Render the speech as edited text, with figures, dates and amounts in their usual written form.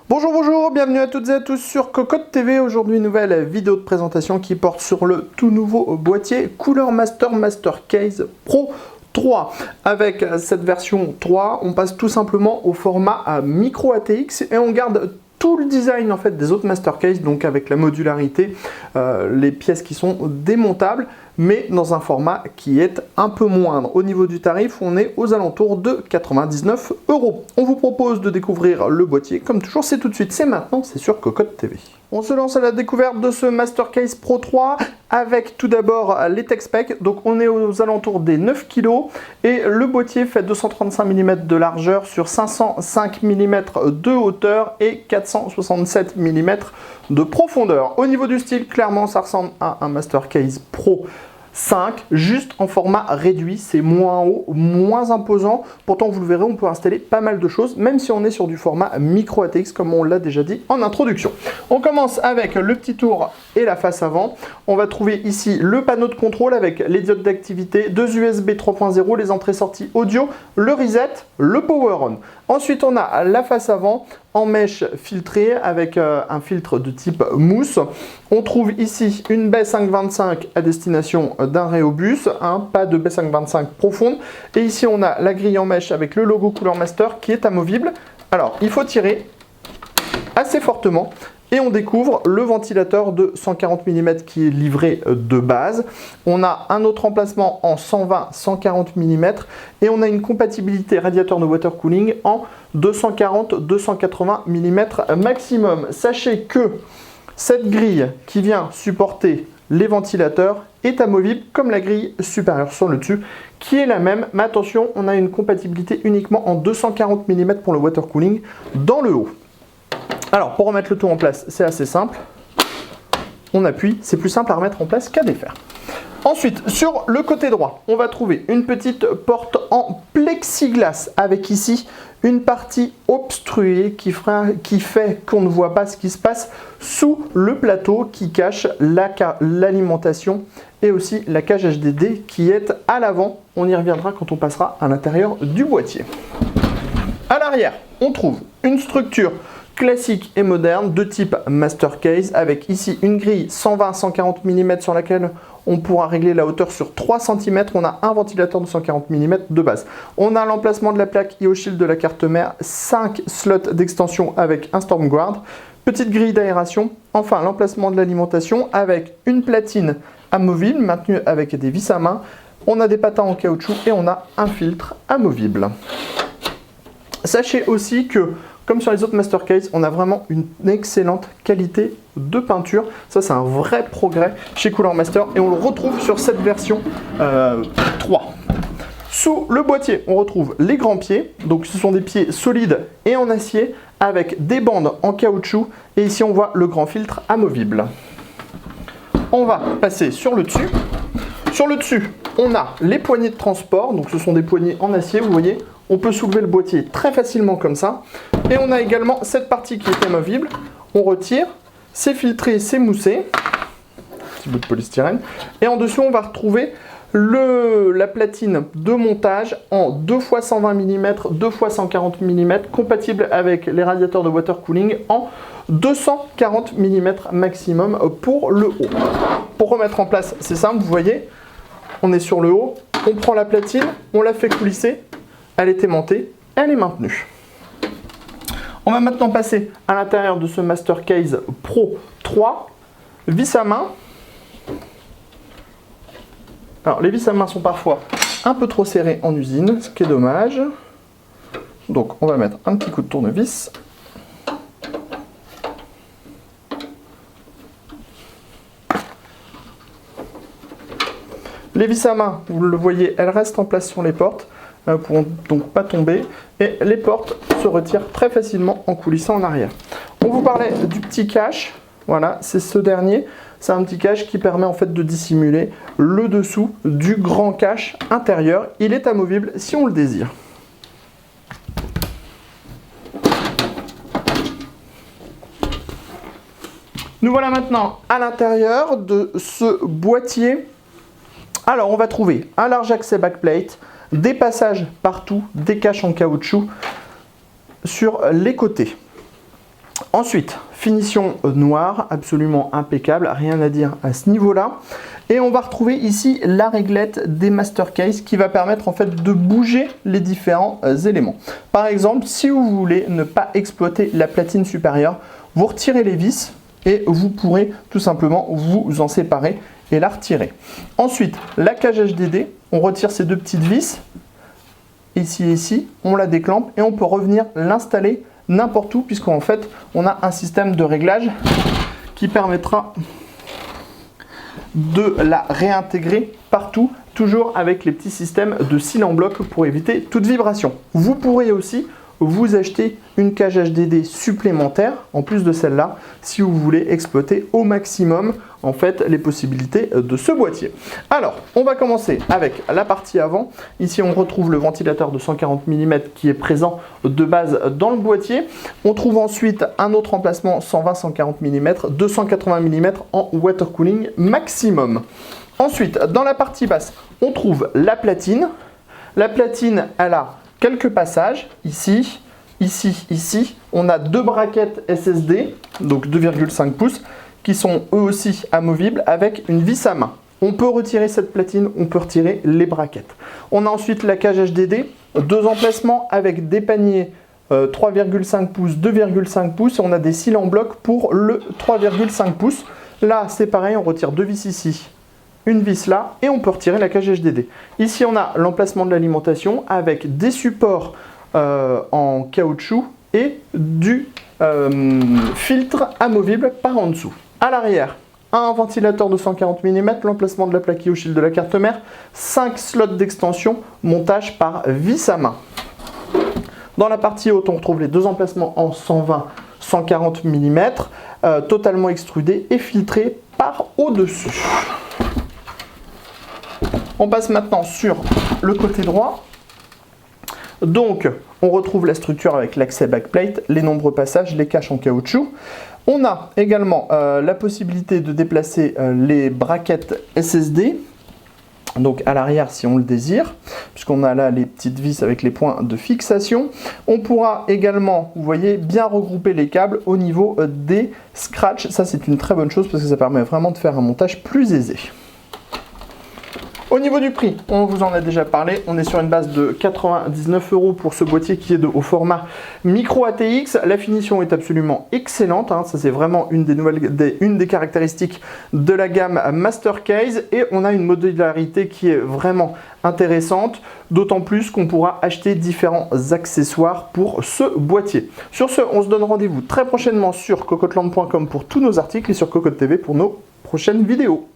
Bonjour, bonjour, bienvenue à toutes et à tous sur Cocotte TV. Aujourd'hui, nouvelle vidéo de présentation qui porte sur le tout nouveau boîtier Cooler Master Case Pro 3. Avec cette version 3, on passe tout simplement au format micro ATX et on garde tout le design en fait des autres Master Case, donc avec la modularité, les pièces qui sont démontables, mais dans un format qui est un peu moindre. Au niveau du tarif, on est aux alentours de 99 €. On vous propose de découvrir le boîtier, comme toujours, c'est tout de suite, c'est maintenant, c'est sur Cocotte TV. On se lance à la découverte de ce Master Case Pro 3 avec tout d'abord les tech specs. Donc on est aux alentours des 9 kg et le boîtier fait 235 mm de largeur sur 505 mm de hauteur et 467 mm de profondeur. Au niveau du style, clairement ça ressemble à un Master Case Pro 5, juste en format réduit, c'est moins haut, moins imposant. Pourtant, vous le verrez, on peut installer pas mal de choses, même si on est sur du format micro ATX, comme on l'a déjà dit en introduction. On commence avec le petit tour et la face avant. On va trouver ici le panneau de contrôle avec les diodes d'activité, deux USB 3.0, les entrées-sorties audio, le reset, le power on. Ensuite, on a la face avant en mèche filtrée avec un filtre de type mousse. On trouve ici une baie 525 à destination d'un Rhéobus, pas de baie 525 profonde. Et ici, on a la grille en mèche avec le logo Cooler Master qui est amovible. Alors, il faut tirer assez fortement. Et on découvre le ventilateur de 140 mm qui est livré de base. On a un autre emplacement en 120-140 mm et on a une compatibilité radiateur de water cooling en 240-280 mm maximum. Sachez que cette grille qui vient supporter les ventilateurs est amovible comme la grille supérieure sur le dessus qui est la même. Mais attention, on a une compatibilité uniquement en 240 mm pour le water cooling dans le haut. Alors, pour remettre le tout en place, c'est assez simple. On appuie, c'est plus simple à remettre en place qu'à défaire. Ensuite, sur le côté droit, on va trouver une petite porte en plexiglas avec ici une partie obstruée qui fait qu'on ne voit pas ce qui se passe sous le plateau qui cache l'alimentation et aussi la cage HDD qui est à l'avant. On y reviendra quand on passera à l'intérieur du boîtier. À l'arrière, on trouve une structure classique et moderne de type Master Case avec ici une grille 120-140 mm sur laquelle on pourra régler la hauteur sur 3 cm. On a un ventilateur de 140 mm de base. On a l'emplacement de la plaque IO-Shield de la carte mère, 5 slots d'extension avec un Stormguard, petite grille d'aération, enfin l'emplacement de l'alimentation avec une platine amovible maintenue avec des vis à main. On a des patins en caoutchouc et on a un filtre amovible. Sachez aussi que comme sur les autres Master Case, on a vraiment une excellente qualité de peinture. Ça, c'est un vrai progrès chez Cooler Master et on le retrouve sur cette version 3. Sous le boîtier, on retrouve les grands pieds. Donc, ce sont des pieds solides et en acier avec des bandes en caoutchouc. Et ici, on voit le grand filtre amovible. On va passer sur le dessus. Sur le dessus, on a les poignées de transport. Donc, ce sont des poignées en acier, vous voyez. On peut soulever le boîtier très facilement comme ça. Et on a également cette partie qui est amovible. On retire, c'est filtré, c'est moussé. Petit bout de polystyrène. Et en dessous, on va retrouver la platine de montage en 2 x 120 mm, 2 x 140 mm, compatible avec les radiateurs de water cooling en 240 mm maximum pour le haut. Pour remettre en place, c'est simple, vous voyez, on est sur le haut, on prend la platine, on la fait coulisser. Elle est aimantée, elle est maintenue. On va maintenant passer à l'intérieur de ce Master Case Pro 3. Vis à main. Alors, les vis à main sont parfois un peu trop serrées en usine, ce qui est dommage. Donc, on va mettre un petit coup de tournevis. Les vis à main, vous le voyez, elles restent en place sur les portes. Ne pourront donc pas tomber et les portes se retirent très facilement en coulissant en arrière. On vous parlait du petit cache, voilà, c'est ce dernier, c'est un petit cache qui permet en fait de dissimuler le dessous du grand cache intérieur. Il est amovible si on le désire. Nous voilà maintenant à l'intérieur de ce boîtier. Alors on va trouver un large accès backplate, des passages partout, des caches en caoutchouc sur les côtés. Ensuite, finition noire, absolument impeccable, rien à dire à ce niveau-là. Et on va retrouver ici la réglette des Master Case qui va permettre en fait de bouger les différents éléments. Par exemple, si vous voulez ne pas exploiter la platine supérieure, vous retirez les vis et vous pourrez tout simplement vous en séparer et la retirer. Ensuite, la cage HDD, on retire ces deux petites vis, ici et ici, on la déclampe et on peut revenir l'installer n'importe où puisqu'en fait, on a un système de réglage qui permettra de la réintégrer partout, toujours avec les petits systèmes de cils en bloc pour éviter toute vibration. Vous pourrez aussi vous acheter une cage HDD supplémentaire en plus de celle-là si vous voulez exploiter au maximum en fait les possibilités de ce boîtier. Alors on va commencer avec la partie avant. Ici on retrouve le ventilateur de 140 mm qui est présent de base dans le boîtier. On trouve ensuite un autre emplacement 120-140 mm, 280 mm en water cooling maximum. Ensuite dans la partie basse on trouve la platine. La platine elle a quelques passages, ici, ici, ici. On a deux braquettes SSD, donc 2,5 pouces, qui sont eux aussi amovibles avec une vis à main. On peut retirer cette platine, on peut retirer les braquettes. On a ensuite la cage HDD, deux emplacements avec des paniers 3,5 pouces, 2,5 pouces. Et on a des cils en bloc pour le 3,5 pouces. Là, c'est pareil, on retire deux vis ici, une vis là et on peut retirer la cage HDD. Ici on a l'emplacement de l'alimentation avec des supports en caoutchouc et du filtre amovible par en dessous. À l'arrière, un ventilateur de 140 mm, l'emplacement de la plaquille au shield de la carte mère, 5 slots d'extension, montage par vis à main. Dans la partie haute, on retrouve les deux emplacements en 120-140 mm, totalement extrudés et filtrés par au-dessus. On passe maintenant sur le côté droit. Donc, on retrouve la structure avec l'accès backplate, les nombreux passages, les caches en caoutchouc. On a également la possibilité de déplacer les braquettes SSD, donc à l'arrière si on le désire, puisqu'on a là les petites vis avec les points de fixation. On pourra également, vous voyez, bien regrouper les câbles au niveau des scratchs. Ça, c'est une très bonne chose parce que ça permet vraiment de faire un montage plus aisé. Au niveau du prix, on vous en a déjà parlé, on est sur une base de 99 € pour ce boîtier qui est au format micro ATX. La finition est absolument excellente, hein. Ça c'est vraiment une des caractéristiques de la gamme Master Case et on a une modularité qui est vraiment intéressante, d'autant plus qu'on pourra acheter différents accessoires pour ce boîtier. Sur ce, on se donne rendez-vous très prochainement sur cocotland.com pour tous nos articles et sur Cocotte TV pour nos prochaines vidéos.